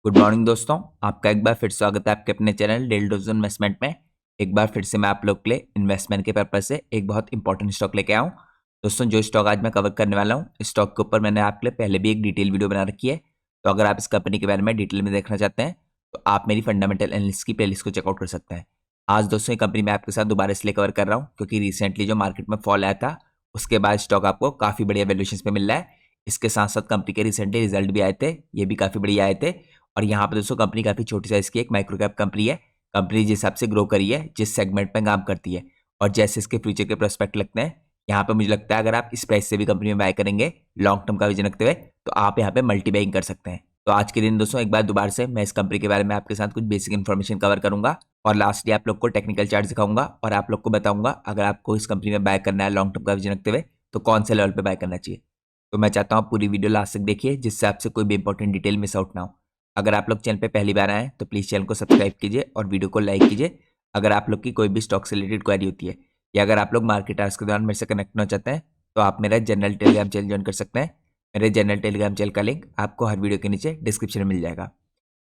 Good morning दोस्तों। आपका एक बार फिर स्वागत है आपके अपने चैनल डेली डोज इन्वेस्टमेंट में। एक बार फिर से मैं आप लोग के लिए इन्वेस्टमेंट के पर्पज से एक बहुत इंपॉर्टेंट स्टॉक लेके आऊँ। दोस्तों, जो स्टॉक आज मैं कवर करने वाला हूँ, इस स्टॉक के ऊपर मैंने आपके लिए पहले भी एक डिटेल वीडियो बना रखी है। तो अगर आप इस कंपनी के बारे में डिटेल में देखना चाहते हैं तो आप मेरी फंडामेंटल एनालिसिस की प्लेलिस्ट को चेकआउट कर सकते हैं। आज दोस्तों ये कंपनी मैं आपके साथ दोबारा इसलिए कवर कर रहा हूँ क्योंकि रिसेंटली जो मार्केट में फॉल आया था उसके बाद स्टॉक आपको काफ़ी बढ़िया वैल्यूएशन पे मिल रहा है। इसके साथ साथ कंपनी के रिसेंटली रिजल्ट भी आए थे, ये भी काफ़ी बढ़िया आए थे। और यहाँ पे दोस्तों कंपनी काफ़ी छोटी साइज़ की एक माइक्रो कैप कंपनी है। कंपनी जिस हिसाब से ग्रो करी है, जिस सेगमेंट में काम करती है और जैसे इसके फ्यूचर के प्रोस्पेक्ट लगते हैं, यहाँ पे मुझे लगता है अगर आप इस प्राइस से भी कंपनी में बाय करेंगे लॉन्ग टर्म का विजन रखते हुए तो आप यहाँ पे मल्टी बाइंग कर सकते हैं। तो आज के दिन दोस्तों एक बार दोबारा से मैं इस कंपनी के बारे में आपके साथ कुछ बेसिक इन्फॉर्मेशन कवर करूंगा और लास्टली आप लोग को टेक्निकल चार्ट दिखाऊंगा और आप लोग को बताऊंगा अगर आपको इस कंपनी में बाय करना है लॉन्ग टर्म का विजन रखते हुए तो कौन से लेवल पे बाय करना चाहिए। तो मैं चाहता हूँ आप पूरी वीडियो लास्ट तक देखिए जिससे आपसे कोई भी इंपॉर्टेंट डिटेल मिस आउट ना हो। अगर आप लोग चैनल पे पहली बार आए तो प्लीज़ चैनल को सब्सक्राइब कीजिए और वीडियो को लाइक कीजिए। अगर आप लोग की कोई भी स्टॉक से रिलेटेड क्वेरी होती है या अगर आप लोग मार्केट आवर्स के दौरान मेरे से कनेक्ट होना चाहते हैं तो आप मेरा जनरल टेलीग्राम चैनल ज्वाइन कर सकते हैं। मेरे जनरल टेलीग्राम चैनल का लिंक आपको हर वीडियो के नीचे डिस्क्रिप्शन में मिल जाएगा।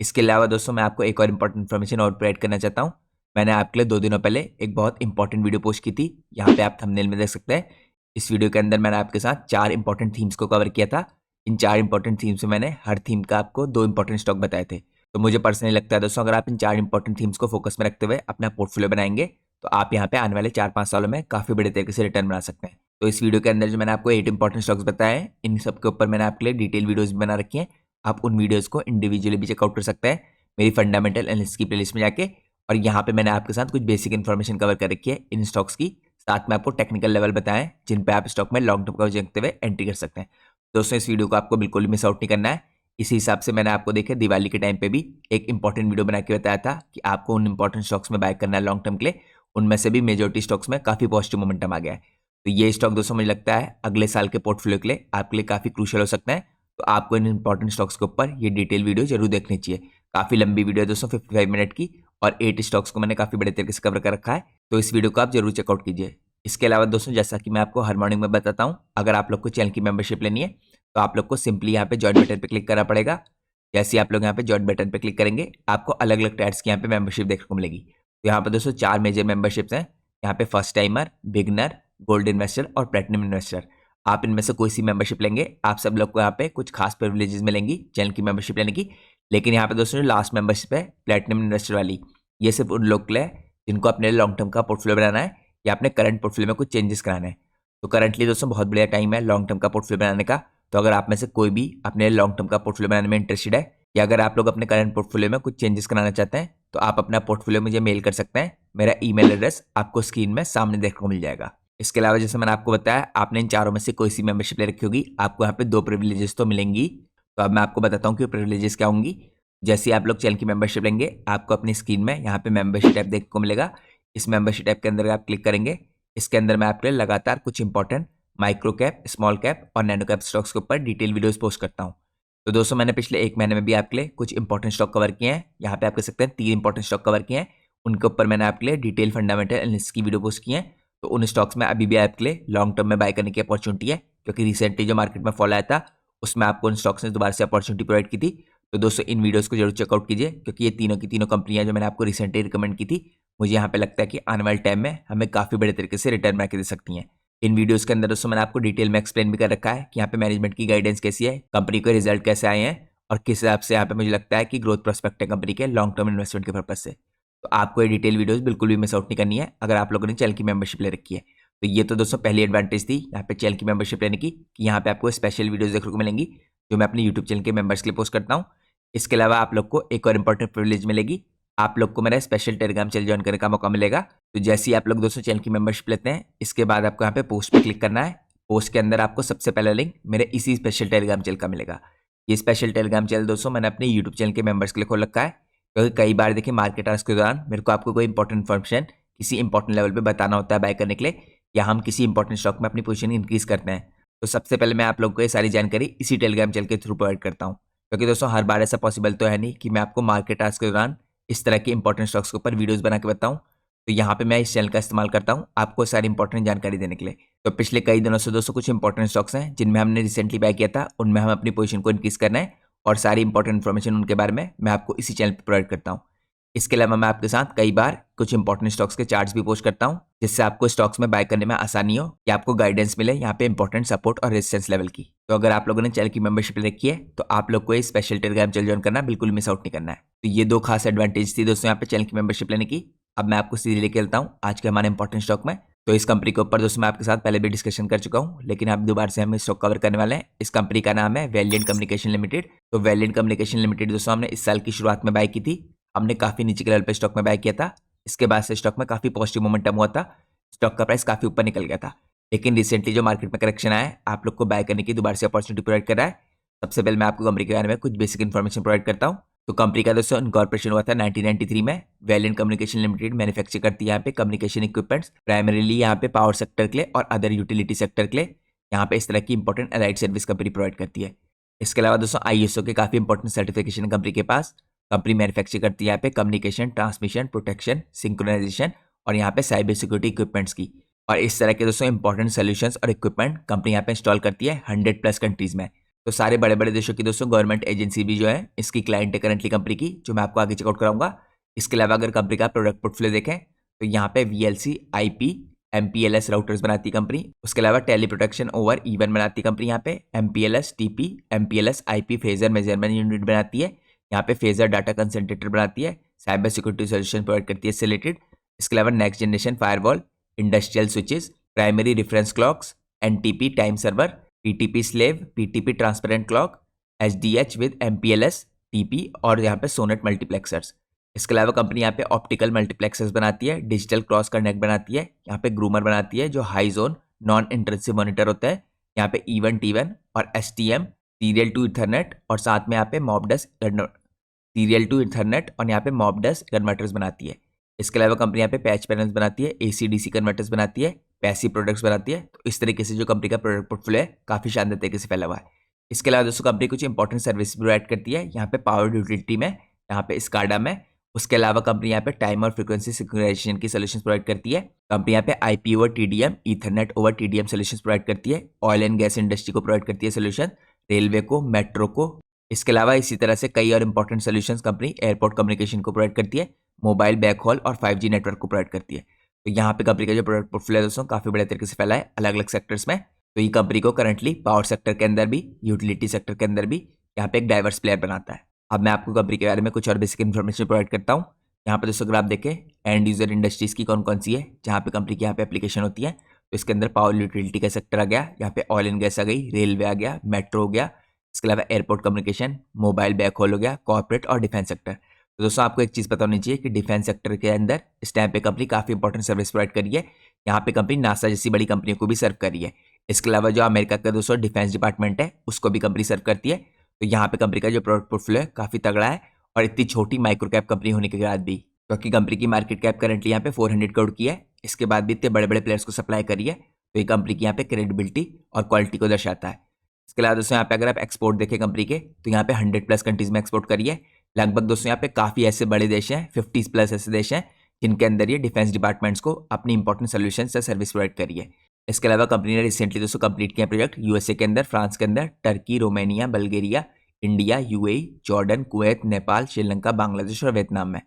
इसके अलावा दोस्तों मैं आपको एक और इंपॉर्टेंट इन्फॉर्मेशन और प्रोवाइड करना चाहता हूँ। मैंने आपके लिए 2 दिनों पहले एक बहुत इंपॉर्टेंट वीडियो पोस्ट की थी, यहाँ पे आप थंबनेल में देख सकते हैं। इस वीडियो के अंदर मैंने आपके साथ 4 इंपॉर्टेंट थीम्स को कवर किया था। इन 4 इंपॉर्टेंट थीम्स में मैंने हर थीम का आपको 2 इंपॉर्टेंट स्टॉक बताए थे। तो मुझे पर्सनली लगता है दोस्तों अगर आप इन 4 इंपॉर्टेंट थीम्स को फोकस में रखते हुए अपना पोर्टफोलियो बनाएंगे तो आप यहाँ पे आने वाले 4-5 सालों में काफ़ी बड़े तरीके से रिटर्न बना सकते हैं। तो इस वीडियो के अंदर जो मैंने आपको 8 इंपॉर्टेंट स्टॉक्स बताए हैं, इन सब के ऊपर मैंने आपके लिए डिटेल वीडियोस भी बना रखी हैं। आप उन वीडियोस को इंडिविजुअली भी चेकआउट कर सकते हैं मेरी फंडामेंटल एनालिसिस की प्लेलिस्ट में जाके। और यहाँ पे मैंने आपके साथ कुछ बेसिक इन्फॉर्मेशन कवर कर रखी है इन स्टॉक्स की, साथ में आपको टेक्निकल लेवल बताएं जिन पे आप स्टॉक में लॉन्ग टर्म कवरेज रखते हुए एंट्री कर सकते हैं। दोस्तों इस वीडियो को आपको बिल्कुल भी मिस आउट नहीं करना है। इसी हिसाब से मैंने आपको देखे दिवाली के टाइम पे भी एक इंपॉर्टेंट वीडियो बना के बताया था कि आपको उन इंपॉर्टेंट स्टॉक्स में बाय करना है लॉन्ग टर्म के लिए। उनमें से भी मेजोरिटी स्टॉक्स में काफ़ी पॉजिटिव मोमेंटम आ गया है। तो ये स्टॉक दोस्तों मुझे लगता है अगले साल के पोर्टफोलियो के लिए आपके लिए काफ़ी क्रूशियल हो सकता है। तो आपको इन इंपॉर्टेंट स्टॉक्स के ऊपर ये डिटेल वीडियो जरूर देखनी चाहिए। काफ़ी लंबी वीडियो है दोस्तों, 55 मिनट की, और 8 स्टॉक्स को मैंने काफ़ी बड़े तरीके से कवर कर रखा है। तो इस वीडियो को आप जरूर चेकआउट कीजिए। इसके अलावा दोस्तों जैसा कि मैं आपको हर मॉर्निंग में बताता हूँ, अगर आप लोग को चैनल की मेंबरशिप लेनी है तो आप लोग को सिंपली यहाँ पे जॉइन बटन पे क्लिक करना पड़ेगा। जैसे ही आप लोग यहाँ पे जॉइन बटन पे क्लिक करेंगे आपको अलग अलग टायर्स की यहाँ पे मेंबरशिप देखने को मिलेगी। तो यहाँ पे दोस्तों 4 मेजर मेंबरशिप्स हैं। यहाँ पे first timer, beginner, gold investor और प्लेटिनम इन्वेस्टर। आप इनमें से कोई सी मेंबरशिप लेंगे आप सब लोग को यहाँ पे कुछ खास प्रिविलेजेस मिलेंगी चैनल की मेंबरशिप लेने की। लेकिन यहाँ पे दोस्तों जो लास्ट मेंबरशिप है प्लेटिनम इन्वेस्टर वाली, ये सिर्फ उन लोग के लिए जिनको अपने लॉन्ग टर्म का पोर्टफोलियो बनाना है या अपने करंट पोर्टफोलियो में कुछ चेंजेस कराना है। तो करंटली दोस्तों बहुत बढ़िया टाइम है लॉन्ग टर्म का पोर्टफोलियो बनाने का। तो अगर आप में से कोई भी अपने लॉन्ग टर्म का पोर्टफोलियो बनाने में इंटरेस्टेड है या अगर आप लोग अपने करंट पोर्टफोलियो में कुछ चेंजेस कराना चाहते हैं तो आप अपना पोर्टफोलियो मुझे मेल कर सकते हैं। मेरा ईमेल एड्रेस आपको स्क्रीन में सामने देखने को मिल जाएगा। इसके अलावा जैसे मैंने आपको बताया आपने इन चारों में से कोई सी मेंबरशिप ले रखी होगी, आपको यहाँ पे 2 प्रिविलेजेस तो मिलेंगी। तो अब मैं आपको बताता हूँ कि प्रिविलेजेस क्या होंगी। जैसे ही आप लोग चैनल की मेंबरशिप लेंगे आपको अपनी स्क्रीन में यहाँ पे मेंबरशिप टैब देखने को मिलेगा। इस मेंबरशिप टैब के अंदर आप क्लिक करेंगे, इसके अंदर मैं आपके लिए लगातार कुछ important micro cap, small cap और नैनो कैप स्टॉक्स के ऊपर डिटेल वीडियोस पोस्ट करता हूँ। तो दोस्तों मैंने पिछले 1 महीने में भी आपके लिए कुछ इंपॉर्टेंट स्टॉक कवर किए हैं। यहाँ पे आप कह सकते हैं 3 इंपॉर्टेंट स्टॉक कवर किए हैं, उनके ऊपर मैंने आपके लिए डिटेल फंडामेंटल एनालिसिस की वीडियो पोस्ट की है। तो उन स्टॉक्स में अभी भी आपके लिए लॉन्ग टर्म में बाय करने की अपॉर्चुनिटी है क्योंकि रिसेंटली जो मार्केट में फॉल आया था उसमें आपको उन स्टॉक्स ने दोबारा से अपॉर्चुनिटी प्रोवाइड की थी। तो दोस्तों इन वीडियोस को जरूर चेकआउट कीजिए क्योंकि ये तीनों की तीनों कंपनियां जो मैंने आपको रिसेंटली रिकमेंड की थी, मुझे यहाँ पे लगता है कि आने वाले टाइम में हमें काफ़ी बड़े तरीके से रिटर्न बना के दे सकती हैं। इन वीडियोस के अंदर दोस्तों मैंने आपको डिटेल में एक्सप्लेन भी कर रखा है कि यहाँ पे मैनेजमेंट की गाइडेंस कैसी है, कंपनी के रिजल्ट कैसे आए हैं और किस हिसाब से यहाँ पे मुझे लगता है कि ग्रोथ प्रोस्पेक्ट है कंपनी के लॉन्ग टर्म इन्वेस्टमेंट के पर्पज से। तो आपको ये डिटेल वीडियोस बिल्कुल भी मिस आउट नहीं करनी है अगर आप लोगों ने चैनल की मेंबरशिप ले रखी है। तो ये तो दोस्तों पहली एडवांटेज थी यहाँ पे चैनल की मेंबरशिप लेने की कि यहाँ पे आपको स्पेशल वीडियोस देखने को मिलेंगी जो मैं अपने यूट्यूब चैनल के मेंबर्स के लिए पोस्ट करता हूँ। इसके अलावा आप लोग को एक और इंपॉर्टेंट प्रिविलेज मिलेगी, आप लोग को मेरा स्पेशल टेलीग्राम चैनल ज्वाइन करने का मौका मिलेगा। तो जैसे ही आप लोग दोस्तों चैनल की मेंबरशिप लेते हैं इसके बाद आपको यहाँ पे पोस्ट पे क्लिक करना है। पोस्ट के अंदर आपको सबसे पहला लिंक मेरे इसी स्पेशल टेलीग्राम चैनल का मिलेगा। ये स्पेशल टेलीग्राम चैनल दोस्तों मैंने अपने यूट्यूब चैनल के मेंबर्स के लिए खोल रखा है क्योंकि कई बार देखिए मार्केट आवर्स के दौरान मेरे को आपको कोई इंपॉर्टेंट इन्फॉर्मेशन किसी इंपॉर्टेंट लेवल पे बताना होता है बाय करने के लिए या हम किसी इंपॉर्टेंट स्टॉक में अपनी पोजीशन इंक्रीज करते हैं। तो सबसे पहले मैं आप लोगों को ये सारी जानकारी इसी टेलीग्राम चैनल के थ्रू प्रोवाइड करता हूँ क्योंकि दोस्तों हर बार ऐसा पॉसिबल तो है नहीं कि मैं आपको मार्केट आवर्स के दौरान इस तरह के इंपॉर्टेंट स्टॉक्स के ऊपर वीडियोस बना के बताऊँ। तो यहाँ पे मैं इस चैनल का इस्तेमाल करता हूँ आपको सारी इंपॉर्टेंट जानकारी देने के लिए। तो पिछले कई दिनों से दोस्तों कुछ इंपॉर्टेंट स्टॉक्स हैं जिनमें हमने रिसेंटली बाय किया था, उनमें हम अपनी पोजीशन को इंक्रीज करना है और सारी इंपॉर्टेंट इन्फॉर्मेशन उनके बारे में मैं आपको इसी चैनल पर प्रोवाइड करता हूँ। इसके अलावा मैं आपके साथ कई बार कुछ इंपॉर्टेंट स्टॉक्स के चार्ट्स भी पोस्ट करता हूँ, जिससे आपको स्टॉक्स में बाय करने में आसानी हो या आपको गाइडेंस मिले यहाँ पे इंपॉर्टेंट सपोर्ट और रेजिस्टेंस लेवल की। तो अगर आप लोगों ने चैनल की मेंबरशिप ले रखी है तो आप लोग को ये स्पेशल टेलीग्राम चैनल ज्वाइन करना बिल्कुल मिस आउट नहीं करना है। तो ये दो खास एडवांटेज थी दोस्तों यहाँ पे चैनल की मेंबरशिप लेने की। अब मैं आपको सीधे लेके चलता हूँ आज के हमारे इंपॉर्टेंट स्टॉक में। तो इस कंपनी के ऊपर दोस्तों मैं आपके साथ पहले भी डिस्कशन कर चुका हूँ, लेकिन अब दोबारा से हम स्टॉक कवर करने वाले हैं। इस कंपनी का नाम है वेलिएंट कम्युनिकेशन लिमिटेड। तो वेलिएंट कम्युनिकेशन लिमिटेड दोस्तों हमने इस साल की शुरुआत में बाय की थी। हमने काफी नीचे के लेवल पे स्टॉक में बाय किया था। इसके बाद से स्टॉक में काफी पॉजिटिव मोमेंटम हुआ था, स्टॉक का प्राइस काफी ऊपर निकल गया था। लेकिन रिसेंटली जो मार्केट में करेक्शन आया है आप लोग को बाय करने की दोबारा से अपॉर्चुनिटी प्रोवाइड कर रहा है। सबसे पहले मैं आपको कंपनी के बारे में कुछ बेसिक इन्फॉर्मेशन प्रोवाइड करता हूँ। तो कंपनी का दोस्तों इनकॉर्पोरेशन हुआ था 1993 में। वेलिएंट कम्युनिकेशन लिमिटेड मैन्युफैक्चर करती है यहाँ पे कम्युनिकेशन इक्विपमेंट्स, प्राइमरीली यहाँ पे पावर सेक्टर के लिए और अदर यूटिलिटी सेक्टर के लिए। यहाँ पे इस तरह की important allied service company provide करती है। इसके अलावा दोस्तों ISO के काफी इंपॉर्टेंट सर्टिफिकेशन कंपनी के पास। कंपनी मैन्युफैक्चर करती है यहाँ पे कम्युनिकेशन, ट्रांसमिशन, प्रोटेक्शन, सिंक्रोनाइजेशन और यहाँ पे साइबर सिक्योरिटी इक्विपमेंट्स की। और इस तरह के दोस्तों इंपॉर्टेंट सोल्यूशंस और इक्विपमेंट कंपनी यहाँ पे इंस्टॉल करती है 100+ कंट्रीज में। तो सारे बड़े बड़े देशों की दोस्तों गवर्नमेंट एजेंसी भी जो है इसकी क्लाइंट है करंटली कंपनी की, जो मैं आपको आगे चेकआउट कराऊंगा। इसके अलावा अगर कंपनी का प्रोडक्ट पोर्टफोलियो देखें तो यहाँ पे VLC, IP, MPLS राउटर्स बनाती है कंपनी। उसके अलावा टेली प्रोटेक्शन ओवर इवन बनाती है कंपनी यहाँ पे। MPLS, TP, MPLS, IP phasor measurement unit बनाती है। यहाँ पे फेजर डाटा कंसंट्रेटर बनाती है। साइबर सिक्योरिटी सोल्यूशन प्रोवाइड करती है इससे रिलेटेड। इसके अलावा next generation firewall, industrial switches, primary reference clocks, NTP time server, PTP slave, PTP transparent clock, SDH with MPLS, TP और यहाँ पे सोनेट मल्टीप्लेक्सर्स। इसके अलावा कंपनी यहाँ पे ऑप्टिकल मल्टीप्लेक्सर्स बनाती है, डिजिटल क्रॉस कनेक्ट बनाती है, यहाँ पे ग्रूमर बनाती है जो high zone non intensive monitor होता है, यहाँ पे E1, T1 और STM सीरियल टू इथरनेट और साथ में यहाँ पे मॉबडस सीरियल टू इथरनेट और यहाँ पे मॉबडस कन्वर्टर्स बनाती है। इसके अलावा कंपनी यहाँ पे पैच पैनल्स बनाती है, AC/DC कन्वर्टर्स बनाती है, पैसिव प्रोडक्ट्स बनाती है। तो इस तरीके से जो कंपनी का प्रोडक्ट पोर्टफोलियो है काफी शानदार तरीके से फैला हुआ है। इसके अलावा दोस्तों कंपनी कुछ इंपॉर्टेंट सर्विस प्रोवाइड करती है यहाँ पे पावर यूटिलिटी में, यहाँ पे स्काडा में। उसके अलावा कंपनी यहाँ पे टाइम और फ्रीक्वेंसी सिंक्रोनाइजेशन की सोल्यूशंस प्रोवाइड करती है। कंपनी यहाँ पे IP over TDM, Ethernet over TDM solutions provide करती है। ऑयल एंड गैस इंडस्ट्री को प्रोवाइड करती है सोल्यूशन, रेलवे को, मेट्रो को। इसके अलावा इसी तरह से कई और important solutions company airport communication को प्रोवाइड करती है, मोबाइल बैकहॉल और 5G नेटवर्क को प्रोवाइड करती है। तो यहाँ पे कंपनी का जो प्रोडक्ट पोर्टफोलियो दोस्तों काफी बड़े तरीके से फैला है अलग अलग सेक्टर्स में। तो ये कंपनी को करंटली पावर सेक्टर के अंदर भी, यूटिलिटी सेक्टर के अंदर भी यहाँ पे एक डाइवर्स प्लेयर बनाता है। अब मैं आपको कंपनी के बारे में कुछ और बेसिक इन्फॉर्मेशन प्रोवाइड करता हूँ। यहाँ पे दोस्तों अगर आप देखें एंड यूजर इंडस्ट्रीज की कौन कौन सी है जहाँ पे कंपनी की यहाँ पे एप्लीकेशन होती है, तो इसके अंदर पावर यूटिलिटी का सेक्टर आ गया, यहाँ पे ऑयल एंड गैस आ गई, रेलवे आ गया, मेट्रो हो गया। इसके अलावा एयरपोर्ट कम्युनिकेशन, मोबाइल बैकहॉल हो गया, कॉर्पोरेट और डिफेंस सेक्टर। तो दोस्तों आपको एक चीज़ पता होनी चाहिए कि डिफेंस सेक्टर के अंदर इस टाइम पे कंपनी काफ़ी इंपॉर्टेंट सर्विस प्रोवाइड करी है। यहाँ पे कंपनी नासा जैसी बड़ी कंपनियों को भी सर्व करी है। इसके अलावा जो अमेरिका का दोस्तों डिफेंस डिपार्टमेंट है उसको भी कंपनी सर्व करती है। तो यहाँ पे कंपनी का जो प्रोडक्ट पोर्टफोलियो है काफ़ी तगड़ा है, और इतनी छोटी माइक्रो कैप कंपनी होने के बाद भी, क्योंकि कंपनी की मार्केट कैप करंटली यहाँ पे 400 करोड़ की है, इसके बाद भी इतने बड़े बड़े प्लेयर्स को सप्लाई करी है। तो ये कंपनी की यहाँ पे क्रेडिबिलिटी और क्वालिटी को दर्शाता है। इसके अलावा दोस्तों यहाँ पे अगर आप एक्सपोर्ट देखें कंपनी के, तो यहाँ पे 100+ कंट्रीज में एक्सपोर्ट करी है। लगभग दोस्तों यहाँ पे काफ़ी ऐसे बड़े देश हैं, 50+ ऐसे देश हैं जिनके अंदर ये डिफेंस डिपार्टमेंट्स को अपनी इंपॉर्टेंट सोल्यूशन से सर्विस प्रोवाइड करी है। इसके अलावा कंपनी ने रिसेंटली दोस्तों कंप्लीट किया प्रोजेक्ट USA के अंदर, फ्रांस के अंदर, Turkey, Romania, Bulgaria, India, UAE, Jordan, Kuwait, Nepal, Sri Lanka, Bangladesh और वियतनाम में।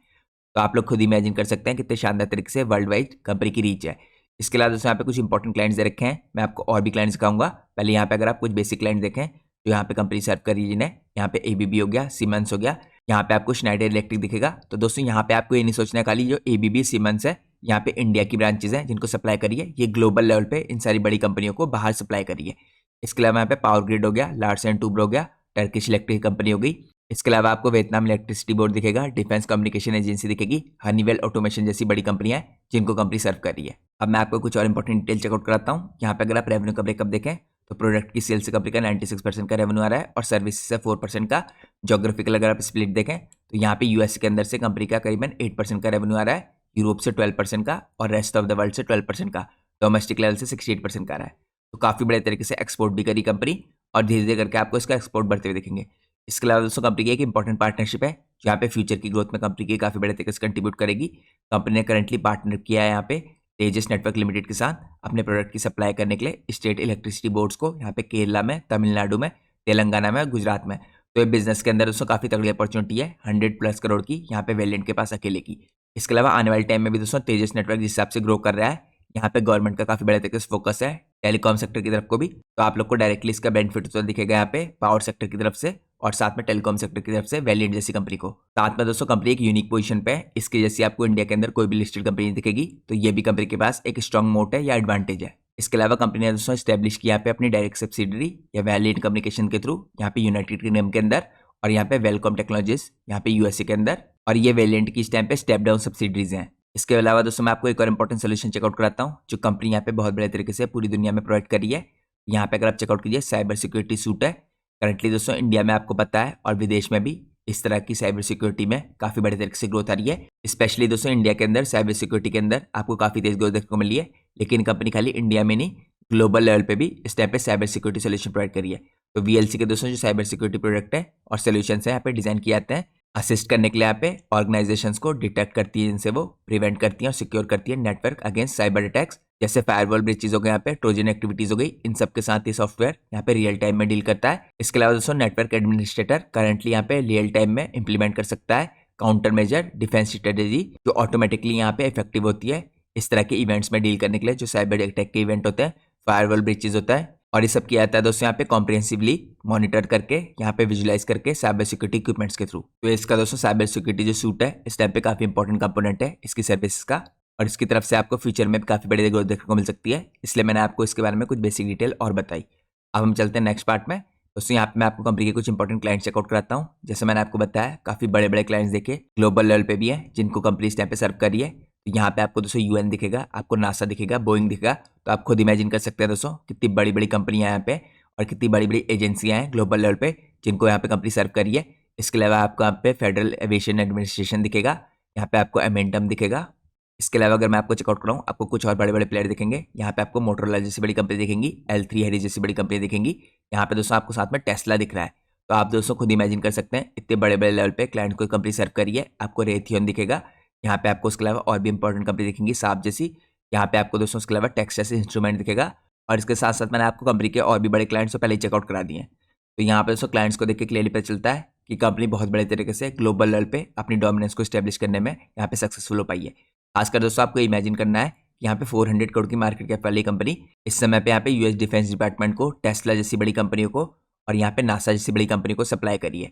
तो आप लोग खुद इमेजिन कर सकते हैं कितने शानदार तरीके से वर्ल्ड वाइड कंपनी की रीच है। इसके अलावा दोस्तों यहाँ पे कुछ इंपॉर्टेंट क्लाइंट्स दे रखे हैं, मैं आपको और भी क्लाइंट्स दिखाऊंगा। पहले यहाँ पे अगर आप कुछ बेसिक क्लाइंट्स देखें तो यहाँ पे कंपनी सर्व कर रही है जिन्हें, यहाँ पे ABB हो गया, सीमेंस हो गया, यहाँ पे आपको स्नाइडर इलेक्ट्रिक दिखेगा। तो दोस्तों यहाँ पे आपको ये नहीं सोचना है खाली जो ABB सीमेंस है यहाँ पे इंडिया की ब्रांचेज हैं जिनको सप्लाई करिए, ये ग्लोबल लेवल पे इन सारी बड़ी कंपनियों को बाहर सप्लाई करिए। इसके अलावा यहाँ पे पावर ग्रिड हो गया, लार्सन टूब्रो हो गया, टर्किश इलेक्ट्रिक कंपनी हो गई। इसके अलावा आपको वियतनाम इलेक्ट्रिसिटी बोर्ड दिखेगा, डिफेंस कम्युनिकेशन एजेंसी दिखेगी, हनीवेल ऑटोमेशन जैसी बड़ी कंपनियां हैं जिनको कंपनी सर्व कर रही है। अब मैं आपको कुछ और इंपॉर्टेंट डिटेल चेकआउट कराता हूँ। यहाँ पे अगर आप रेवेन्यू का ब्रेकअप देखें तो प्रोडक्ट की सेल्स से कंपनी का 96% का रेवेन्यू आ रहा है और सर्विस से 4% का। ज्योग्राफिकल अगर आप स्प्लिट देखें तो यहाँ पे US के अंदर से कंपनी का करीबन 8% का रेवेन्यू आ रहा है, यूरोप से 12% का और रेस्ट ऑफ द वर्ल्ड से 12% का, डोमेस्टिक लेवल से 68% का आ रहा है। तो काफ़ी बड़े तरीके से एक्सपोर्ट भी करी कंपनी और धीरे धीरे करके आपको इसका एक्सपोर्ट बढ़ते हुए दिखेंगे। इसके अलावा दोस्तों कंपनी की एक इंपॉर्टेंट पार्टनरशिप है जहाँ पे फ्यूचर की ग्रोथ में कंपनी की काफ़ी बड़े तरीके से कंट्रीब्यूट करेगी। कंपनी ने करंटली पार्टनर किया है यहाँ पे तेजस नेटवर्क लिमिटेड के साथ अपने प्रोडक्ट की सप्लाई करने के लिए स्टेट इलेक्ट्रिसिटी बोर्ड्स को, यहाँ पे केरला में, तमिलनाडु में, तेलंगाना में और गुजरात में। तो ये बिजनेस के अंदर दोस्तों काफ़ी तगड़ी अपॉर्चुनिटी है, 100+ करोड़ की यहाँ पे वेलिएंट के पास अकेले की। इसके अलावा आने वाले टाइम में भी दोस्तों तेजस नेटवर्क जिस हिसाब से ग्रो कर रहा है, यहाँ पे गवर्नमेंट का काफ़ी बड़े तरीके से फोकस है टेलीकॉम सेक्टर की तरफ को भी, तो आप लोग को डायरेक्टली इसका बेनिफिट तो दिखेगा यहाँ पे पावर सेक्टर की तरफ से और साथ में टेलीकॉम सेक्टर की तरफ से वेलिएंट जैसी कंपनी को। साथ में दोस्तों कंपनी एक यूनिक पोजीशन पे है, इसकी जैसी आपको इंडिया के अंदर कोई भी लिस्टेड कंपनी नहीं दिखेगी, तो ये भी कंपनी के पास एक स्ट्रॉन्ग मोट है या एडवांटेज है। इसके अलावा कंपनी ने दोस्तों स्टैब्लिश किया पे अपनी डायरेक्ट सब्सिडरी या वेलिएंट कम्युनिकेशन के थ्रू यहाँ पे यूनाइटेड किंगडम के अंदर, और यहाँ पे वेलकॉम टेक्नोलॉजीज यहाँ पे यूएसए के अंदर, और ये वेलिएंट की इस टाइम पे स्टेप डाउन सब्सिडरीज हैं। इसके अलावा दोस्तों मैं आपको एक और इंपॉर्टेंट सोल्यूशन चेकआउट कराता हूँ जो कंपनी यहाँ पे बहुत बड़े तरीके से पूरी दुनिया में प्रोवाइड करी है। यहाँ पे अगर आप चेकआउट कीजिए साइबर सिक्योरिटी सूट है। करंटली दोस्तों इंडिया में आपको पता है और विदेश में भी इस तरह की साइबर सिक्योरिटी में काफ़ी बड़े तरीके से ग्रोथ आ रही है। स्पेशली दोस्तों इंडिया के अंदर साइबर सिक्योरिटी के अंदर आपको काफ़ी तेज ग्रोथ देखने को मिली है, लेकिन कंपनी खाली इंडिया में नहीं ग्लोबल लेवल पे भी इस टाइप पे साइबर सिक्योरिटी सोल्यूशन प्रोवाइड करी है। तो वीएलसी के दोस्तों जो साइबर सिक्योरिटी प्रोडक्ट है और सोल्यूशन है यहाँ पे डिजाइन किए जाते हैं असिस्ट करने के लिए, यहाँ पे ऑर्गेनाइजेशंस को डिटेक्ट करती है, जिनसे वो प्रिवेंट करती है और सिक्योर करती है नेटवर्क अगेंस्ट साइबर अटैक्स, जैसे फायरवॉल ब्रीचेज हो गए, यहाँ पे ट्रोजन एक्टिविटीज हो गई। इन सब के साथ ये सॉफ्टवेयर यहाँ पे रियल टाइम में डील करता है। इसके अलावा दोस्तों नेटवर्क एडमिनिस्ट्रेटर करंटली यहाँ पे रियल टाइम में इंप्लीमेंट कर सकता है काउंटर मेजर डिफेंस स्ट्रेटेजी जो ऑटोमेटिकली यहाँ पे इफेक्टिव होती है इस तरह के इवेंट्स में डील करने के लिए, जो साइबर अटैक के इवेंट होते हैं, फायरवॉल ब्रीचेज होता है। और ये सब किया जाता है दोस्तों यहाँ पे कॉम्प्रिहेंसिवली मॉनिटर करके, यहाँ पे विजुलाइज करके साइबर सिक्योरिटी इक्विपमेंट्स के थ्रू। तो इसका दोस्तों साइबर सिक्योरिटी जो सूट है इस टाइप पे काफी इंपॉर्टेंट कंपोनेंट है इसकी सर्विसेज का, और इसकी तरफ से आपको फ्यूचर में भी काफी बड़ी ग्रोथ देखने को मिल सकती है, इसलिए मैंने आपको इसके बारे में कुछ बेसिक डिटेल और बताई। अब हम चलते हैं नेक्स्ट पार्ट में। दोस्तों यहाँ पे मैं आपको कंपनी के कुछ इंपॉर्टेंट क्लाइंट चेकआउट कराता हूँ। जैसे मैंने आपको बताया काफी बड़े बड़े क्लाइंट्स देखे ग्लोबल लेवल पे भी है जिनको कंपनी इस टाइम पे सर्व कर रही है। तो यहाँ पे आपको दोस्तों यूएन दिखेगा, आपको नासा दिखेगा, बोइंग दिखेगा, तो आप खुद इमेजिन कर सकते हैं दोस्तों कितनी बड़ी बड़ी कंपनियां यहाँ पे और कितनी बड़ी बड़ी एजेंसियां हैं ग्लोबल लेवल पे जिनको यहाँ पे कंपनी सर्व करी है। इसके अलावा आपको यहाँ पे फेडरल एविएशन एडमिनिस्ट्रेशन दिखेगा, यहाँ पे आपको एमेंटम दिखेगा। इसके अलावा अगर मैं आपको चेकआउट कराऊँ आपको कुछ और बड़े बड़े प्लेयर दिखेंगे। यहाँ पे आपको मोटरोला जैसी बड़ी कंपनी दिखेंगी, L3 हेरी जैसी बड़ी कंपनी दिखेंगी। यहाँ पे दोस्तों आपको साथ में टेस्ला दिख रहा है, तो आप दोस्तों खुद इमेजिन कर सकते हैं इतने बड़े बड़े लेवल पे क्लाइंट को कंपनी सर्व करी है। आपको रेथियन दिखेगा, यहाँ पे आपको उसके अलावा और भी इंपॉर्टेंट कंपनी दिखेंगी साप जैसी। यहाँ पे आपको दोस्तों उसके अलावा टेक्स जैसे इंस्ट्रूमेंट दिखेगा, और इसके साथ साथ मैंने आपको कंपनी के और भी बड़े क्लाइंट्स को पहले ही चेकआउट करा दिए हैं। तो यहाँ पे दोस्तों क्लाइंट्स को देख के क्लियरली पता चलता है कि कंपनी बहुत बड़े तरीके से ग्लोबल लेवल पे अपनी डोमिनेंस को स्टैब्लिश करने में यहाँ पे सक्सेसफुल हो पाई है। खासकर दोस्तों आपको इमेजिन करना है कि यहाँ पे 400 करोड़ की मार्केट कैप वाली कंपनी इस समय पे यहाँ पे यूएस डिफेंस डिपार्टमेंट को, टेस्ला जैसी बड़ी कंपनियों को और यहाँ पे नासा जैसी बड़ी कंपनी को सप्लाई करी है,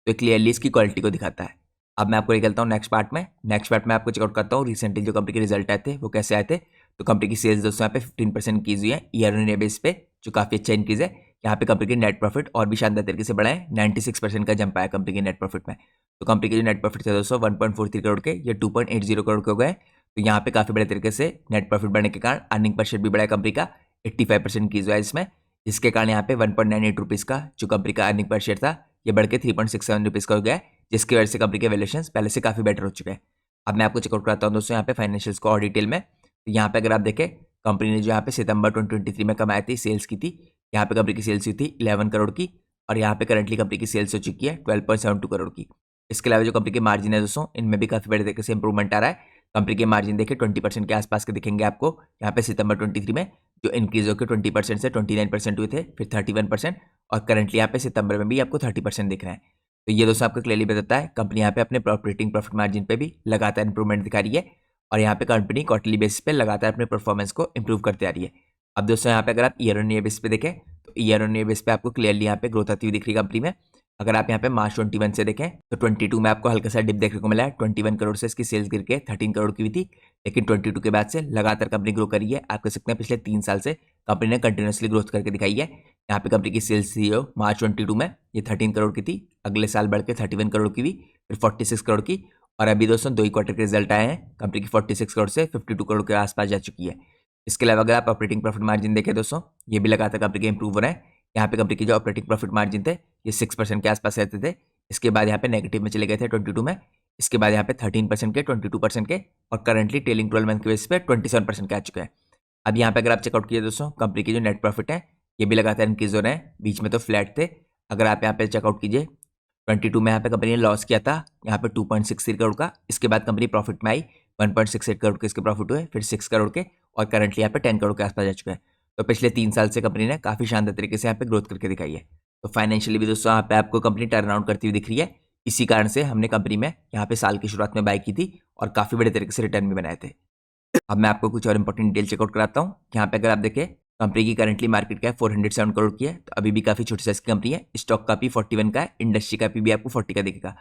तो क्लियरली इसकी क्वालिटी को दिखाता है। अब मैं आपको निकलता हूँ नेक्स्ट पार्ट में। नेक्स्ट पार्ट में आपको चेकआउट करता हूँ रिसेंटली जो कंपनी के रिजल्ट आए थे वो कैसे आए थे। तो कंपनी की सेल्स दोस्तों यहाँ पे 15% इंक्रीज हुई है ईयर ऑन ईयर बेस पे, जो काफी अच्छा इंक्रीज है। यहाँ पे कंपनी के नेट प्रॉफिट और भी शानदार तरीके से बढ़ा है, 96% का जंप आया कंपनी के नेट प्रॉफिट में। तो कंपनी के जो नेट प्रॉफिट थे दोस्तों 1.43 करोड़ के ये 2.80 करोड़ के हो गए। तो यहाँ पे काफी बड़े तरीके से नेट प्रॉफिट बढ़ने के कारण अर्निंग पर शेयर भी बढ़ा है कंपनी का, 85% इंक्रीज हुआ है इसमें, जिसके कारण यहाँ पे 1.98 रुपीज का जो कंपनी का अर्निंग पर शेयर था ये बढ़ के 3.67 रुपीज का हो गया है, जिसकी वजह से कंपनी के वैल्यूएशन पहले से काफी बेटर हो चुके हैं। अब मैं आपको चेकआउट कराता हूँ दोस्तों यहाँ पे फाइनेंशियल्स को और डिटेल में। तो यहाँ पे अगर आप देखें कंपनी ने जो यहाँ पे सितंबर 2023 में कमाई थी, सेल्स की थी, यहाँ पे कंपनी की सेल्स हुई थी 11 करोड़ की, और यहाँ पे करंटली कंपनी की सेल्स हो चुकी है 12.72 करोड़ की। इसके अलावा जो कंपनी के मार्जिन है दोस्तों इनमें भी काफी बड़े तरीके से इंप्रूवमेंट आ रहा है। कंपनी के मार्जिन देखिए 20% के आसपास के दिखेंगे आपको यहाँ पे सितंबर 23 में, जो इंक्रीज होकर 20% से 29% हुए थे, फिर 31%, और करंटली यहाँ पे सितंबर में भी आपको 30% दिख रहे हैं। तो ये दोस्तों आपको क्लियरली बताता है कंपनी यहाँ पे अपने ऑपरेटिंग प्रॉफिट मार्जिन पे भी लगातार इंप्रूवमेंट दिखा रही है, और यहाँ पे कंपनी क्वार्टरली बेसिस पे लगातार अपने परफॉर्मेंस को इंप्रूव करते आ रही है। अब दोस्तों यहाँ पे अगर आप ईयर ऑन ईयर बेस पे देखें तो ईयर ऑन ईयर बेस पे आपको क्लियरली यहाँ पे ग्रोथ आती हुई दिख रही है कंपनी में। अगर आप यहाँ पे मार्च 21 से देखें तो 22 में आपको हल्का सा डिप देखने को मिला है, 21 करोड़ से इसकी सेल्स गिर के 13 करोड़ की हुई थी, लेकिन 22 के बाद से लगातार कंपनी ग्रो करी है। आप कह सकते हैं पिछले 3 साल से कंपनी ने कंटिन्यूसली ग्रोथ करके दिखाई है। यहाँ पे कंपनी की सेल्स थी मार्च 22 में ये 13 करोड़ की थी, अगले साल बढ़ के 31 करोड़ की हुई, फिर 46 करोड़ की, और अभी दोस्तों 2 ही क्वार्टर के रिजल्ट आए हैं, कंपनी की 46 करोड़ से 52 करोड़ के आसपास जा चुकी है। इसके अलावा अगर आप ऑपरेटिंग प्रॉफिट मार्जिन देखें दोस्तों ये भी लगातार कंपनी के इंप्रूव हो रहे हैं। यहाँ पे कंपनी की जो ऑपरेटिंग प्रॉफिट मार्जिन थे ये 6% के आसपास रहते थे, इसके बाद यहाँ पे नेगेटिव में चले गए थे 22 में, इसके बाद यहाँ पे 13% के, 22% के, और करंटली ट्रेलिंग 12 मंथ के बेस पे 27% के आ चुके हैं। अब यहाँ पे अगर आप चेकआउट कीजिए दोस्तों कंपनी की जो नेट प्रॉफिट है ये भी लगातार इंक्रीज हो रहे हैं, बीच में तो फ्लैट थे। अगर आप यहाँ पे चेकआउट कीजिए 22 में यहाँ पे कंपनी ने लॉस किया था यहाँ पे 2.63 करोड़ का, इसके बाद कंपनी प्रॉफिट में आई 1.68 करोड़ के इसके प्रॉफिट हुए, फिर 6 करोड़ के, और करंटली यहाँ पे 10 करोड़ के आसपास जा चुके हैं। तो पिछले 3 साल से कंपनी ने काफी शानदार तरीके से यहाँ पे ग्रोथ करके दिखाई है। तो फाइनेंशियली भी दोस्तों यहाँ पे आपको कंपनी टर्न अराउंड करती हुई दिख रही है। इसी कारण से हमने कंपनी में यहाँ पे साल की शुरुआत में बाय की थी और काफ़ी बड़े तरीके से रिटर्न भी बनाए थे। अब मैं आपको कुछ और इंपॉर्टेंट डिटेल चेकआउट कराता हूँ। यहाँ पे अगर आप देखें कंपनी की करंटली मार्केट कैप 407 करोड़ की है, तो अभी भी काफ़ी छोटी साइज की कंपनी है। स्टॉक का पी 41 का है, इंडस्ट्री का पी भी आपको 40 का दिखेगा।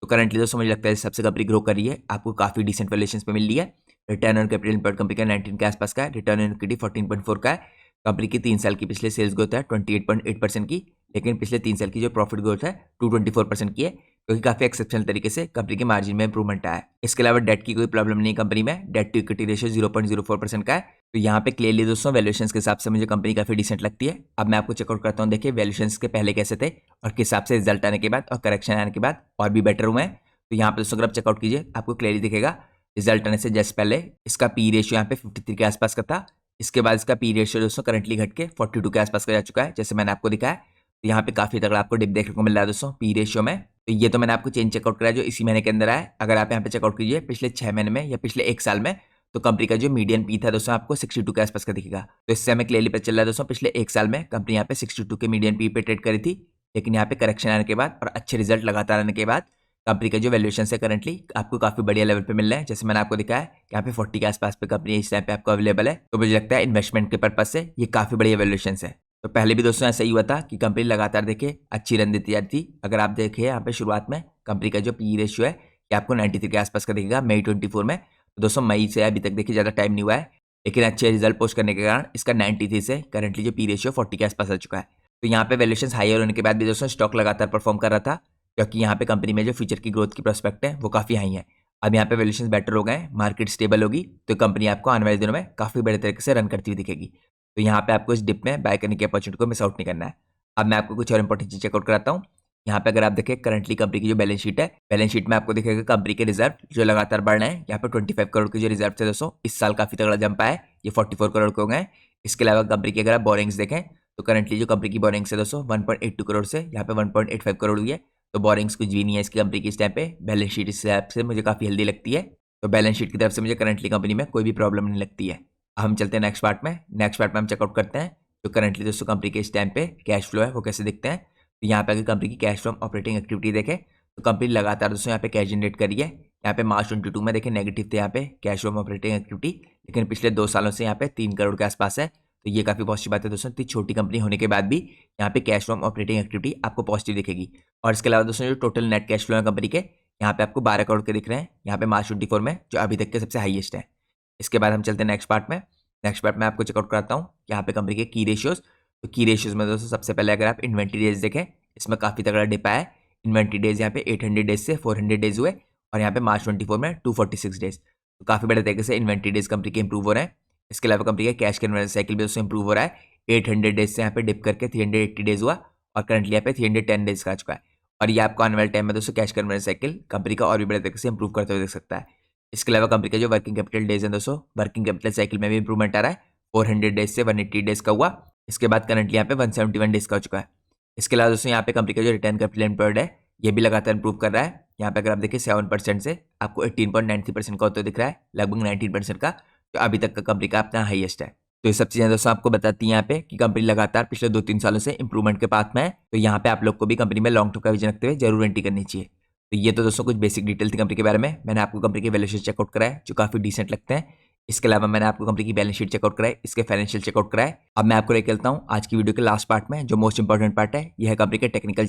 तो करंटली दोस्तों मुझे लगता है सबसे कंपनी ग्रो कर रही है, आपको काफ़ी डिसेंट वैल्यूएशंस पे मिल रही है। Return on capital employed company का 19 के आसपास का है, रिटर्न ऑन इक्विटी 14.4 का है। कंपनी की 3 साल की पिछले सेल्स ग्रोथ है 28.8% की, लेकिन पिछले 3 साल की जो प्रॉफिट ग्रोथ है 224% की है, क्योंकि काफ़ी एक्सेप्शनल तरीके से कंपनी के मार्जिन में इंप्रूवमेंट आया है। इसके अलावा डेट की कोई प्रॉब्लम नहीं कंपनी में, डेट टू इक्विटी रेशियो 0.04% का है। तो यहाँ पे क्लियरली दोस्तों वैल्यूएशंस के हिसाब से मुझे कंपनी काफ़ी डिसेंट लगती है। अब मैं आपको चेकआउट करता हूँ, देखिए वैल्यूएशंस के पहले कैसे थे और किस हिसाब से रिजल्ट आने के बाद और करेक्शन आने के बाद और भी बेटर हुए हैं। तो यहाँ पे दोस्तों अगर आप चेकआउट कीजिए आपको क्लियरली दिखेगा रिजल्ट आने से जस्ट पहले इसका पी रेशियो यहाँ पे 53 के आसपास का था। इसके बाद इसका पी रेशियो दोस्तों करंटली घट के 42 के आसपास का जा चुका है, जैसे मैंने आपको दिखाया। तो यहाँ पे काफ़ी तगड़ा आपको डिप देखने को मिल रहा है दोस्तों पी रेशियो में। तो ये तो मैंने आपको चेंज चेकआउट कराया जो इसी महीने के अंदर आया। अगर आप यहाँ पे चेकआउट कीजिए पिछले 6 महीने में या पिछले 1 साल में, तो कंपनी का जो मीडियन पी था दोस्तों आपको 62 के आसपास का दिखेगा। तो इससे हमें क्लियरली पता चल रहा है दोस्तों पिछले 1 साल में कंपनी यहाँ पे 62 के मीडियन पी पे ट्रेड करी थी, लेकिन यहाँ पे करेक्शन आने के बाद और अच्छे रिजल्ट लगातार आने के बाद कंपनी का जो वैल्यूएशन है करंटली आपको काफी बढ़िया लेवल पे मिल रहा है। जैसे मैंने आपको दिखाया कि यहाँ पे 40 के आसपास पे कंपनी इस टाइम पे आपको अवेलेबल है। तो मुझे लगता है इन्वेस्टमेंट के पर्पज से ये काफी बढ़िया वैल्यूएशन है। तो पहले भी दोस्तों ऐसा ही हुआ था कि कंपनी लगातार देखिए अच्छी रन देती जाती थी। अगर आप देखिए यहाँ पे शुरुआत में कंपनी का जो पी रेशियो है ये आपको 93 के आसपास का दिखेगा मई 24 में। तो दोस्तों मई से अभी तक देखिए ज़्यादा टाइम नहीं हुआ है, लेकिन अच्छे रिजल्ट पोस्ट करने के कारण इसका 93 से करंटली जो पी रेशियो 40 के आसपास आ चुका है। तो यहाँ पे वैल्यूएशन हायर होने के बाद भी दोस्तों स्टॉक लगातार परफॉर्म कर रहा था, क्योंकि यहाँ पे कंपनी में जो फ्यूचर की ग्रोथ की प्रोस्पेक्ट है वो काफ़ी हाई है। अब यहाँ पे वैल्यूएशन बेटर हो गए, मार्केट स्टेबल होगी, तो कंपनी आपको आने वाले दिनों में काफ़ी बड़े तरीके से रन करती हुई दिखेगी। तो यहाँ पे आपको इस डिप में बाय करने की अपॉर्चुनिटी को मिस आउट नहीं करना है। अब मैं आपको कुछ और इंपॉर्टेंट चीज चेकआउट कराता हूँ। यहाँ पे अगर आप देखें करंटली कंपनी की जो बैलेंस शीट है, बैलेंस शीट में आपको दिखेगा कंपनी के रिजर्व जो लगातार बढ़ रहे हैं। यहाँ पे 25 करोड़ के जो रिजर्व थे दोस्तों इस साल काफी तगड़ा जंप आया है, ये 44 करोड़ के हो गए। इसके अलावा कंपनी की अगर आप बोरिंग्स देखें तो करंटली जो कंपनी की बोरिंग्स है दोस्तों 1.82 करोड़ से यहाँ पे 1.85 करोड़ हुई है। तो बोरिंग्स कुछ भी नहीं है इसकी कंपनी की इस टाइम पे। बैलेंस शीट इस हिसाब से मुझे काफी हेल्दी लगती है। तो बैलेंस शीट की तरफ से मुझे करंटली कंपनी में कोई भी प्रॉब्लम नहीं लगती है। हम चलते हैं नेक्स्ट पार्ट में। नेक्स्ट पार्ट में हम चेकआउट करते हैं तो करंटली दोस्तों कंपनी के इस टाइम पे कैश फ्लो है वो कैसे दिखते हैं। तो यहाँ पे अगर कंपनी की कैश फ्रॉम ऑपरेटिंग एक्टिविटी देखें तो कंपनी लगातार दोस्तों यहाँ पे कैश जनरेट करी है। यहाँ पे मार्च 22 में देखें नेगेटिव थे यहाँ पे कैश फ्रॉम ऑपरेटिंग एक्टिविटी, लेकिन पिछले 2 सालों से यहाँ पे 3 करोड़ के आसपास है। तो ये काफ़ी पॉजिटिव बात है दोस्तों, इतनी छोटी कंपनी होने के बाद भी यहाँ पे कैश फ्रॉम ऑपरेटिंग एक्टिविटी आपको पॉजिटिव दिखेगी। और इसके अलावा दोस्तों जो टोटल नेट कैश फ्लो है कंपनी के यहाँ पे आपको 12 करोड़ के दिख रहे हैं यहाँ पे मार्च 24 में, जो अभी तक के सबसे हाईएस्ट है। इसके बाद हम चलते हैं नेक्स्ट पार्ट में। नेक्स्ट पार्ट में आपको चेकआउट कराता हूँ यहाँ पे कंपनी के की रेशियोज। तो की रेशियोज में दोस्तों सबसे पहले अगर आप इन्वेंट्री डेज देखें इसमें काफ़ी तगड़ा डिप आया है। इन्वेंट्री डेज यहाँ पे 800 डेज से 400 डेज हुए और यहाँ पे मार्च 24 में 246 डेज। तो काफ़ी बड़े तरीके से इन्वेंट्री डेज कंपनी के इंप्रूव हो रहे हैं। इसके अलावा कंपनी का कैश कन्वर्जन साइकिल भी दोस्तों इंप्रूव हो रहा है। 800 डेज से यहाँ पे डिप करके 380 डेज हुआ और करंटली यहाँ पे 310 डेज का आ चुका है। और ये आपको आने वाले टाइम में दोस्तों कैश कन्वर्जन साइकिल कंपनी का और भी बड़े तरीके से इंप्रूव करते हुए देख सकता है। इसके अलावा कंपनी का जो वर्किंग कैपिटल डेज है दोस्तों वर्किंग कैपिटल साइकिल में भी इंप्रूवमेंट आ रहा है। 400 डेज से 180 डेज का हुआ। इसके बाद करंटली यहाँ पे 171 डेज का हो चुका है। इसके अलावा दोस्तों यहाँ पे कंपनी का जो रिटर्न कैपिटल एम्प्लॉयड है ये भी लगातार इंप्रूव कर रहा है। यहाँ पे अगर आप देखिए 7% से आपको 18.93% का होता दिख रहा है, लगभग 19% का, जो अभी तक का कंपनी का अपना हाईएस्ट है। तो ये सब चीजें दोस्तों आपको बताती हैं यहाँ पे कि कंपनी लगातार पिछले 2-3 सालों से इंप्रूवमेंट के पाथ में है। तो यहाँ पे आप लोग को भी कंपनी में लॉन्ग टर्म का विजन रखते हुए जरूर एंट्री करनी चाहिए। तो ये तो दोस्तों कुछ बेसिक डिटेल थी कंपनी के बारे में। मैंने आपको कंपनी के वैल्यूएशन चेकआउट कराया जो काफी डिसेंट लगते हैं। इसके अलावा मैंने आपको कंपनी की बैलेंस शीट चेकआउट कराए, इसके फाइनेंशियल चेकआउट कराए। अब मैं आपको लेकर चलता हूँ आज की वीडियो के लास्ट पार्ट में, जो मोस्ट इंपॉर्टेंट पार्ट है, यह है कंपनी के टेक्निकल